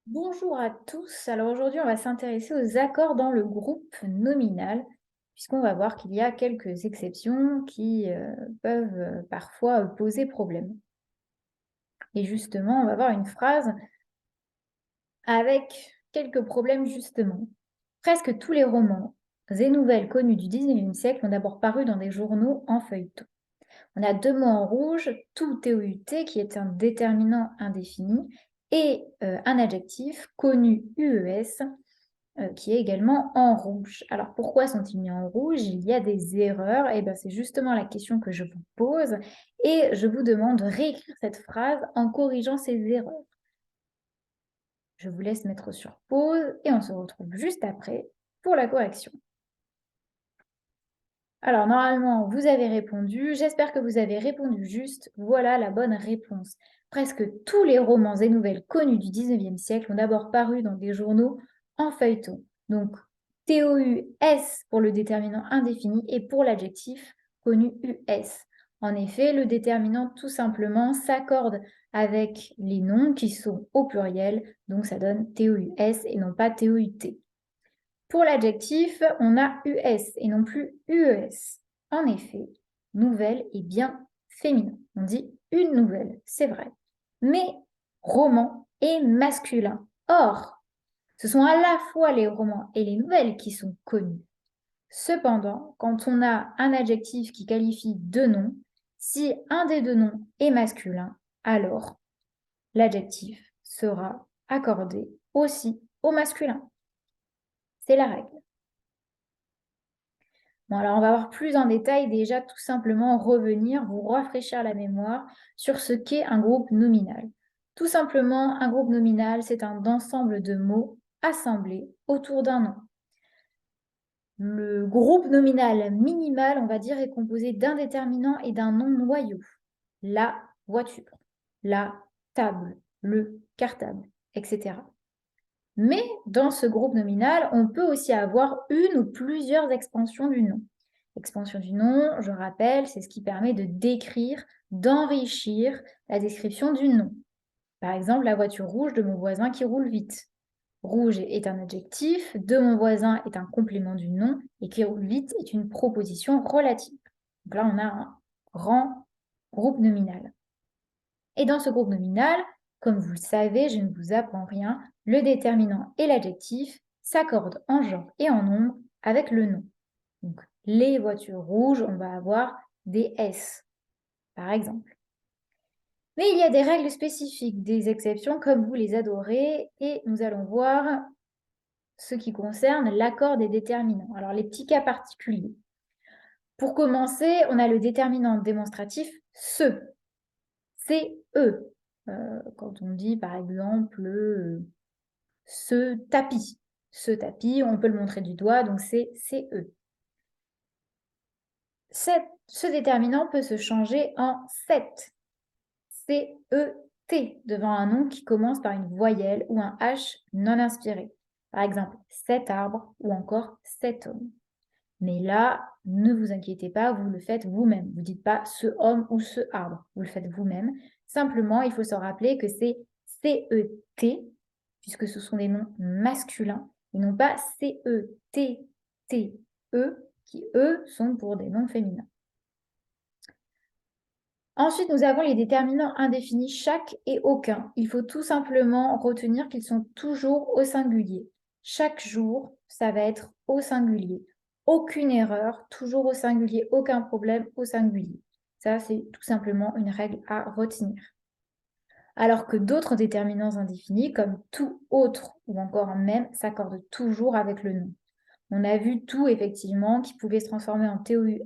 Bonjour à tous. Alors aujourd'hui, on va s'intéresser aux accords dans le groupe nominal, puisqu'on va voir qu'il y a quelques exceptions qui peuvent parfois poser problème. Et justement, on va voir une phrase avec quelques problèmes justement. Presque tous les romans et nouvelles connus du 19e siècle ont d'abord paru dans des journaux en feuilleton. On a deux mots en rouge, tout TOUT, qui est un déterminant indéfini, et un adjectif connu UES, qui est également en rouge. Alors pourquoi sont-ils mis en rouge? Il y a des erreurs, et bien c'est justement la question que je vous pose, et je vous demande de réécrire cette phrase en corrigeant ces erreurs. Je vous laisse mettre sur pause et on se retrouve juste après pour la correction. Alors normalement, vous avez répondu, j'espère que vous avez répondu juste, voilà la bonne réponse. Presque tous les romans et nouvelles connus du 19e siècle ont d'abord paru dans des journaux en feuilleton. Donc TOUS pour le déterminant indéfini et pour l'adjectif connu US. En effet, le déterminant tout simplement s'accorde avec les noms qui sont au pluriel, donc ça donne TOUS et non pas TOUT. Pour l'adjectif, on a US et non plus UES. En effet, nouvelle est bien féminin. On dit une nouvelle, c'est vrai. Mais roman est masculin. Or, ce sont à la fois les romans et les nouvelles qui sont connus. Cependant, quand on a un adjectif qui qualifie deux noms, si un des deux noms est masculin, alors l'adjectif sera accordé aussi au masculin. C'est la règle. Bon, alors on va voir plus en détail déjà tout simplement revenir, vous rafraîchir la mémoire sur ce qu'est un groupe nominal. Tout simplement, un groupe nominal, c'est un ensemble de mots assemblés autour d'un nom. Le groupe nominal minimal, on va dire, est composé d'un déterminant et d'un nom noyau. La voiture, la table, le cartable, etc. Mais dans ce groupe nominal, on peut aussi avoir une ou plusieurs expansions du nom. Expansion du nom, je rappelle, c'est ce qui permet de décrire, d'enrichir la description du nom. Par exemple, la voiture rouge de mon voisin qui roule vite. Rouge est un adjectif, de mon voisin est un complément du nom, et qui roule vite est une proposition relative. Donc là, on a un grand groupe nominal. Et dans ce groupe nominal, comme vous le savez, je ne vous apprends rien, le déterminant et l'adjectif s'accordent en genre et en nombre avec le nom. Donc, les voitures rouges, on va avoir des S, par exemple. Mais il y a des règles spécifiques, des exceptions comme vous les adorez, et nous allons voir ce qui concerne l'accord des déterminants. Alors, les petits cas particuliers. Pour commencer, on a le déterminant démonstratif ce. C'est eux. Quand on dit par exemple ce tapis. Ce tapis, on peut le montrer du doigt, donc c'est eux. Ce déterminant peut se changer en cet. C-E-T devant un nom qui commence par une voyelle ou un H non inspiré. Par exemple, cet arbre ou encore cet homme. Mais là, ne vous inquiétez pas, vous le faites vous-même. Vous ne dites pas ce homme ou ce arbre. Vous le faites vous-même. Simplement, il faut se rappeler que c'est C-E-T, puisque ce sont des noms masculins, et non pas C-E-T-T-E, qui eux sont pour des noms féminins. Ensuite, nous avons les déterminants indéfinis chaque et aucun. Il faut tout simplement retenir qu'ils sont toujours au singulier. Chaque jour, ça va être au singulier. Aucune erreur, toujours au singulier, aucun problème au singulier. Ça, c'est tout simplement une règle à retenir. Alors que d'autres déterminants indéfinis, comme tout autre ou encore même, s'accordent toujours avec le nom. On a vu tout, effectivement, qui pouvait se transformer en TOUS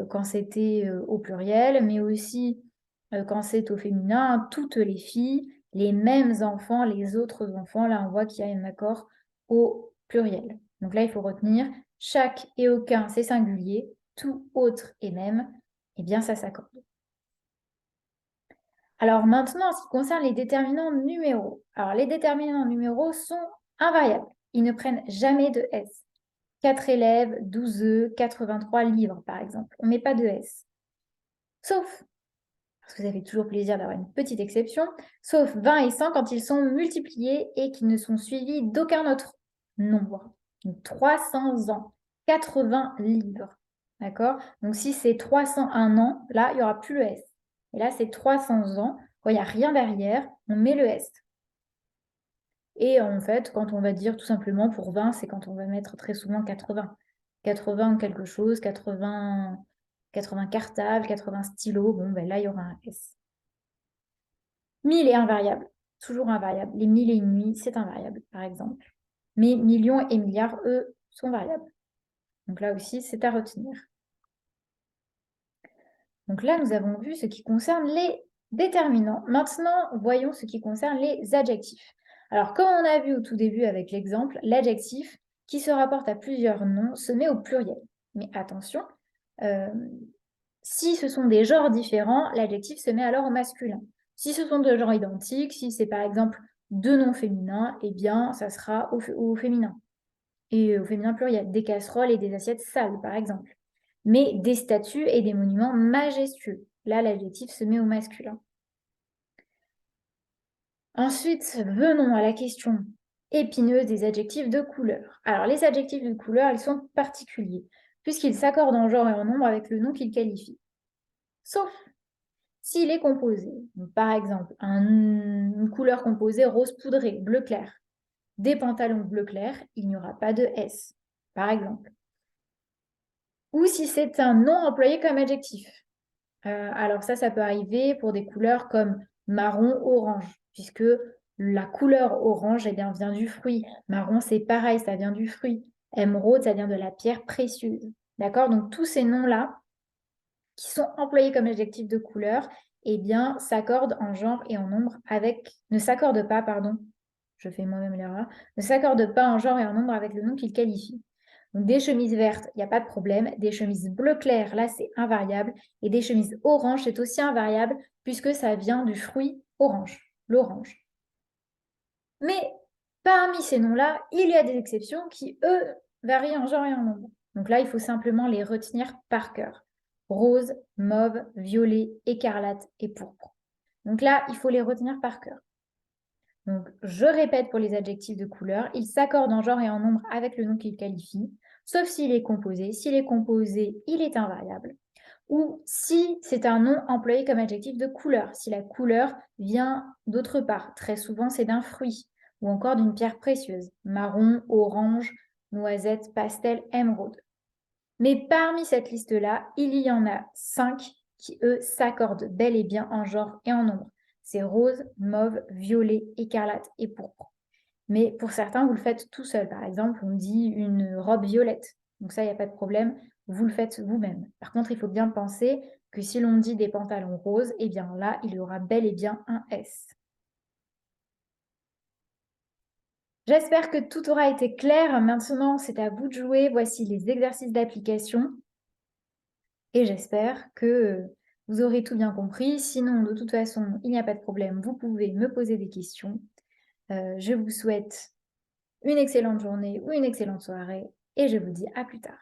quand c'était au pluriel, mais aussi quand c'est au féminin, toutes les filles, les mêmes enfants, les autres enfants. Là, on voit qu'il y a un accord au pluriel. Donc là, il faut retenir chaque et aucun, c'est singulier, tout, autre et même, eh bien, ça s'accorde. Alors maintenant, en ce qui concerne les déterminants numéraux. Alors, les déterminants numéraux sont invariables. Ils ne prennent jamais de S. 4 élèves, 12 œufs, 83 livres, par exemple. On ne met pas de S. Sauf parce que ça fait toujours plaisir d'avoir une petite exception, sauf 20 et 100 quand ils sont multipliés et qu'ils ne sont suivis d'aucun autre nombre. Donc 300 ans, 80 livres. D'accord? Donc si c'est 301 ans, là, il n'y aura plus le S. Et là, c'est 300 ans. Quand il n'y a rien derrière, on met le S. Et en fait, quand on va dire tout simplement pour 20, c'est quand on va mettre très souvent 80. 80 quelque chose, 80 cartables, 80 stylos, bon, ben là, il y aura un S. 1000 est invariable, toujours invariable. Les 1000 et une nuits, c'est invariable, par exemple. Mais millions et milliards, eux, sont variables. Donc là aussi, c'est à retenir. Donc là, nous avons vu ce qui concerne les déterminants. Maintenant, voyons ce qui concerne les adjectifs. Alors, comme on a vu au tout début avec l'exemple, l'adjectif qui se rapporte à plusieurs noms se met au pluriel. Mais attention, si ce sont des genres différents, l'adjectif se met alors au masculin. Si ce sont deux genres identiques, si c'est par exemple deux noms féminins, eh bien, ça sera au féminin. Et au féminin pluriel, des casseroles et des assiettes sales, par exemple. Mais des statues et des monuments majestueux. Là, l'adjectif se met au masculin. Ensuite, venons à la question épineuse des adjectifs de couleur. Alors, les adjectifs de couleur, ils sont particuliers, puisqu'ils s'accordent en genre et en nombre avec le nom qu'ils qualifient. Sauf s'il est composé, donc, par exemple, une couleur composée rose poudré, bleu clair, des pantalons bleu clair, il n'y aura pas de S, par exemple. Ou si c'est un nom employé comme adjectif. Alors ça peut arriver pour des couleurs comme marron, orange, puisque la couleur orange, eh bien, vient du fruit. Marron, c'est pareil, ça vient du fruit. Émeraude, ça vient de la pierre précieuse. D'accord? Donc tous ces noms-là, qui sont employés comme adjectifs de couleur, eh bien, s'accordent en genre et en nombre avec... Ne s'accordent pas, pardon, je fais moi-même l'erreur, ne s'accordent pas en genre et en nombre avec le nom qu'ils qualifient. Donc, des chemises vertes, il n'y a pas de problème. Des chemises bleu clair, là, c'est invariable. Et des chemises orange, c'est aussi invariable puisque ça vient du fruit orange, l'orange. Mais parmi ces noms-là, il y a des exceptions qui, eux, varient en genre et en nombre. Donc là, il faut simplement les retenir par cœur. Rose, mauve, violet, écarlate et pourpre. Donc là, il faut les retenir par cœur. Donc, je répète pour les adjectifs de couleur, ils s'accordent en genre et en nombre avec le nom qu'ils qualifient, sauf s'il est composé. S'il est composé, il est invariable. Ou si c'est un nom employé comme adjectif de couleur, si la couleur vient d'autre part. Très souvent, c'est d'un fruit ou encore d'une pierre précieuse, marron, orange, noisette, pastel, émeraude. Mais parmi cette liste-là, il y en a 5 qui, eux, s'accordent bel et bien en genre et en nombre. C'est rose, mauve, violet, écarlate et pourpre. Mais pour certains, vous le faites tout seul. Par exemple, on dit une robe violette. Donc ça, il n'y a pas de problème, vous le faites vous-même. Par contre, il faut bien penser que si l'on dit des pantalons roses, eh bien là, il y aura bel et bien un S. J'espère que tout aura été clair. Maintenant, c'est à vous de jouer. Voici les exercices d'application. Et j'espère que vous aurez tout bien compris. Sinon, de toute façon, il n'y a pas de problème. Vous pouvez me poser des questions. Je vous souhaite une excellente journée ou une excellente soirée et je vous dis à plus tard.